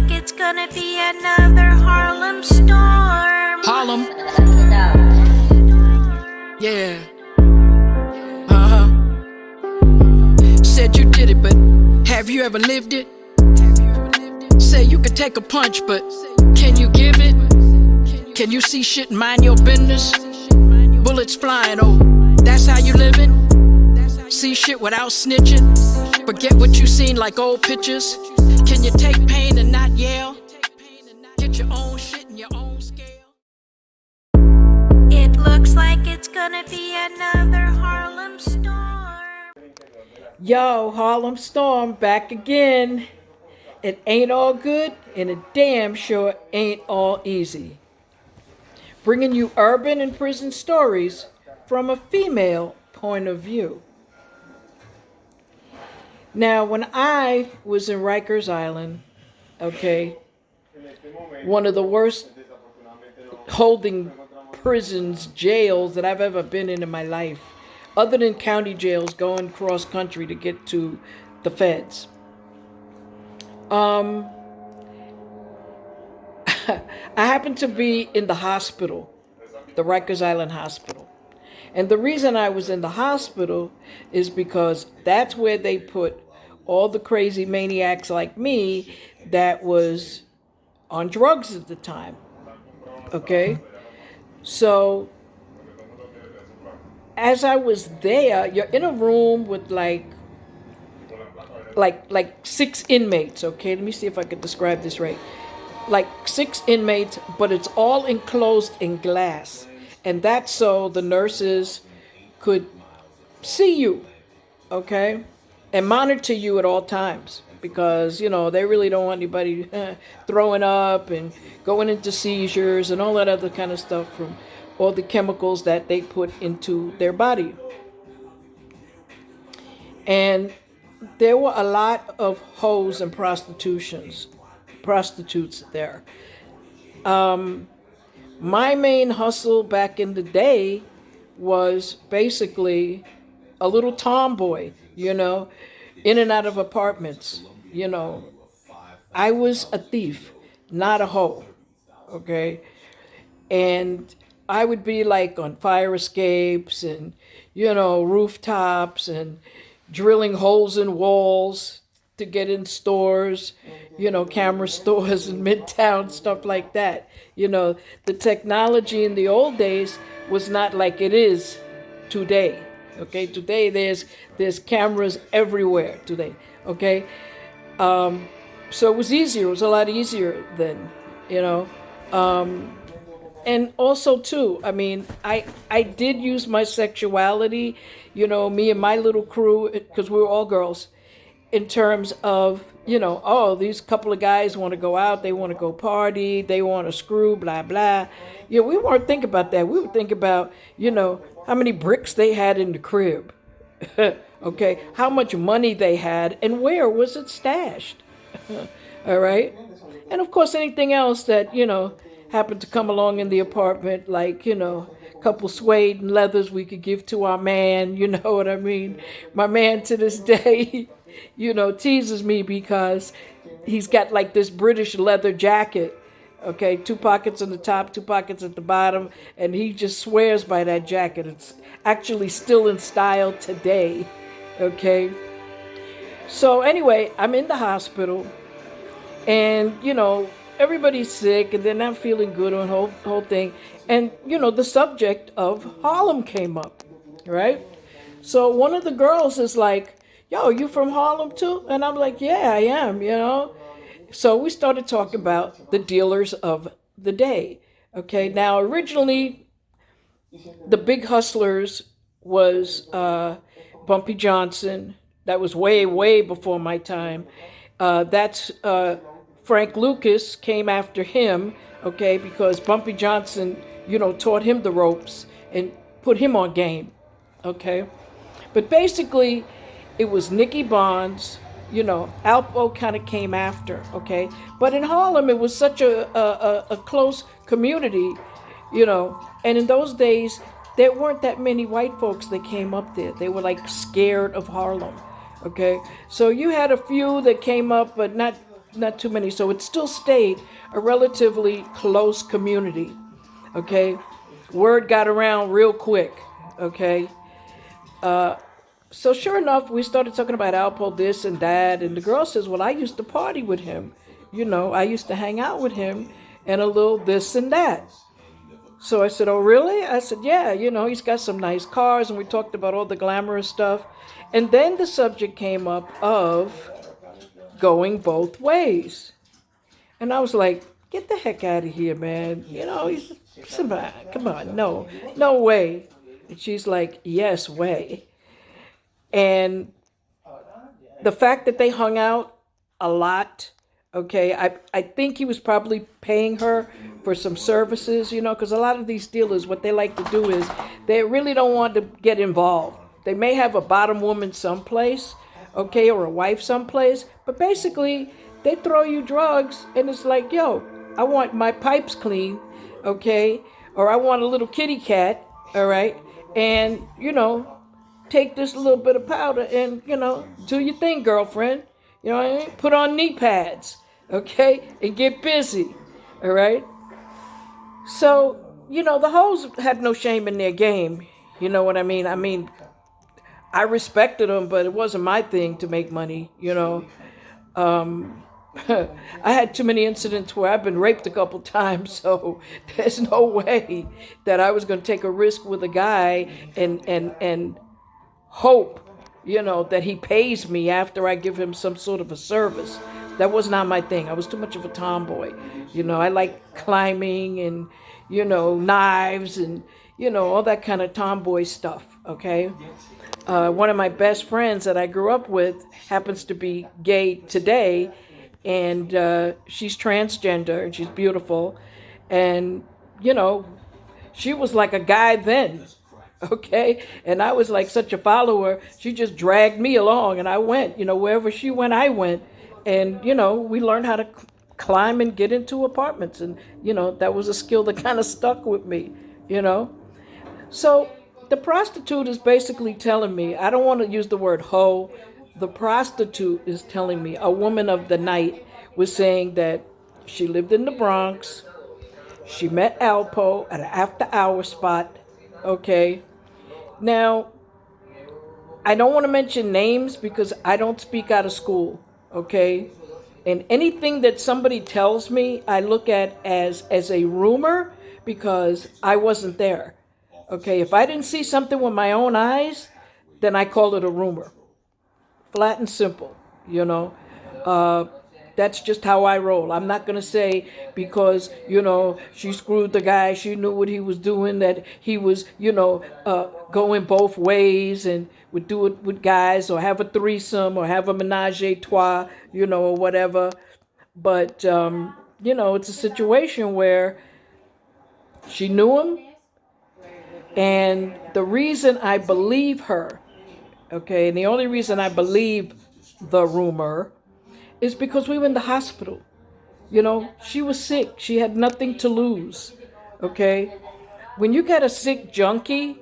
like it's gonna be another Harlem storm. Harlem, yeah. Said you did it, but have you ever lived it? Say you could take a punch, but can you give it? Can you see shit and mind your business? Bullets flying, oh, that's how you living? See shit without snitching? Forget what you seen like old pictures? Can you take pain and not yell? Get your own shit in your own scale? It looks like it's gonna be another Harlem storm. Yo, Harlem Storm back again. It ain't all good, and it damn sure ain't all easy. Bringing you urban and prison stories from a female point of view. Now, when I was in Rikers Island, okay, one of the worst holding prisons, jails that I've ever been in my life, other than county jails going cross country to get to the feds. I happened to be in the hospital, the Rikers Island Hospital. And the reason I was in the hospital is because that's where they put all the crazy maniacs like me that was on drugs at the time. Okay? So, as I was there, you're in a room with like 6 inmates, okay? Let me see if I can describe this right. Like 6 inmates, but it's all enclosed in glass. And that's so the nurses could see you, okay? And monitor you at all times. Because, you know, they really don't want anybody throwing up and going into seizures and all that other kind of stuff from all the chemicals that they put into their body. And there were a lot of hoes and prostitutes there. My main hustle back in the day was basically a little tomboy, you know, in and out of apartments, you know. I was a thief, not a hoe, okay? And I would be like on fire escapes and, you know, rooftops and drilling holes in walls to get in stores, you know, camera stores in Midtown, stuff like that. You know, the technology in the old days was not like it is today. Okay, today there's cameras everywhere today. Okay, so it was easier. It was a lot easier then, you know. And also too, I mean, I did use my sexuality, you know, me and my little crew, because we were all girls, in terms of, you know, oh, these couple of guys want to go out, they want to go party, they want to screw, blah, blah. You know, we weren't thinking about that. We would think about, you know, how many bricks they had in the crib, okay, how much money they had, and where was it stashed, all right? And of course, anything else that, you know, happened to come along in the apartment, like, you know, a couple suede and leathers we could give to our man, you know what I mean? My man to this day, you know, teases me because he's got like this British leather jacket, okay, 2 pockets on the top, 2 pockets at the bottom, and he just swears by that jacket. It's actually still in style today, okay? So anyway, I'm in the hospital, and, you know, everybody's sick, and they're not feeling good on the whole thing. And, you know, the subject of Harlem came up, right? So one of the girls is like, yo, you from Harlem too? And I'm like, yeah, I am, you know? So we started talking about the dealers of the day, okay? Now, originally, the big hustlers was Bumpy Johnson. That was way, way before my time. That's Frank Lucas came after him, okay, because Bumpy Johnson, you know, taught him the ropes and put him on game, okay? But basically, it was Nicky Bonds, you know, Alpo kind of came after, okay? But in Harlem, it was such a close community, you know, and in those days, there weren't that many white folks that came up there. They were like scared of Harlem, okay? So you had a few that came up, but not not too many. So it still stayed a relatively close community. Okay, word got around real quick. Okay, so sure enough, we started talking about Alpo, this and that, and the girl says, "Well, I used to party with him. I used to hang out with him, and a little this and that." So I said, "Oh, really?" I said, "Yeah, he's got some nice cars," and we talked about all the glamorous stuff. And then the subject came up of going both ways. And I was like, "Get the heck out of here, man. Come on, no way." And she's like, "Yes, way." And the fact that they hung out a lot, okay, I think he was probably paying her for some services, because a lot of these dealers, what they like to do is they really don't want to get involved. They may have a bottom woman someplace, okay, or a wife someplace, but basically they throw you drugs and it's like, yo, I want my pipes clean, okay, or I want a little kitty cat, all right, and, take this little bit of powder and, do your thing, girlfriend. You know what I mean? Put on knee pads, okay, and get busy, all right? So, the hoes had no shame in their game. You know what I mean? I respected them, but it wasn't my thing to make money. I had too many incidents where I've been raped a couple times, so there's no way that I was going to take a risk with a guy and hope, that he pays me after I give him some sort of a service. That was not my thing. I was too much of a tomboy. I like climbing and, knives and, all that kind of tomboy stuff, okay? One of my best friends that I grew up with happens to be gay today, and she's transgender, and she's beautiful. And, she was like a guy then, okay? And I was like such a follower. She just dragged me along, and I went, wherever she went, I went. And, we learned how to climb and get into apartments. And, that was a skill that kind of stuck with me. So the prostitute is basically telling me, I don't want to use the word hoe. The prostitute is telling me, a woman of the night was saying that she lived in the Bronx. She met Alpo at an after-hour spot, okay? Now, I don't want to mention names because I don't speak out of school, okay? And anything that somebody tells me, I look at as a rumor because I wasn't there, okay? If I didn't see something with my own eyes, then I call it a rumor. Flat and simple. That's just how I roll. I'm not going to say because, she screwed the guy, she knew what he was doing, that he was, going both ways and would do it with guys or have a threesome or have a menage a trois, or whatever. But, it's a situation where she knew him. And the reason I believe her, okay, and the only reason I believe the rumor is because we were in the hospital. She was sick. She had nothing to lose. Okay? When you got a sick junkie,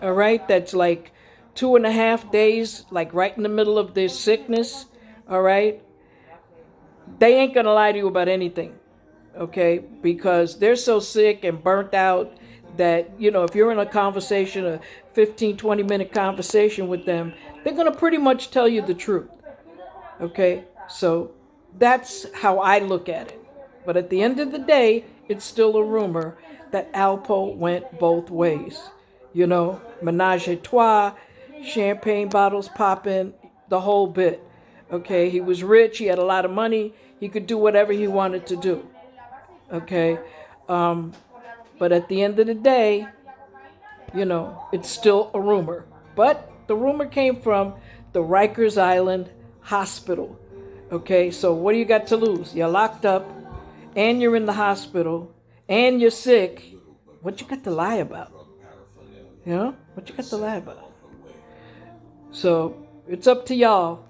all right, that's like 2.5 days, like right in the middle of their sickness, all right, they ain't going to lie to you about anything. Okay? Because they're so sick and burnt out that, if you're in a conversation, a 15, 20-minute conversation with them, they're going to pretty much tell you the truth. Okay? So that's how I look at it. But at the end of the day, it's still a rumor that Alpo went both ways. Menage a trois, champagne bottles popping, the whole bit. Okay, he was rich, he had a lot of money, he could do whatever he wanted to do. Okay, but at the end of the day, it's still a rumor. But the rumor came from the Rikers Island Hospital. Okay, so what do you got to lose? You're locked up, and you're in the hospital, and you're sick. What you got to lie about? What you got to lie about? So it's up to y'all,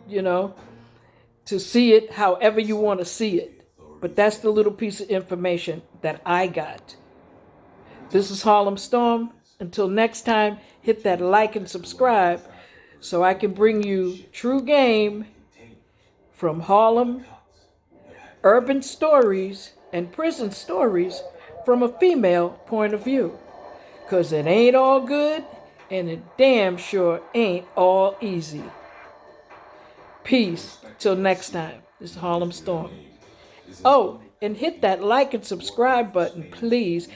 to see it however you want to see it. But that's the little piece of information that I got. This is Harlem Storm. Until next time, hit that like and subscribe so I can bring you true game from Harlem urban stories and prison stories from a female point of view. 'Cause it ain't all good and it damn sure ain't all easy. Peace. Till next time. This is Harlem Storm. Oh, and hit that like and subscribe button, please.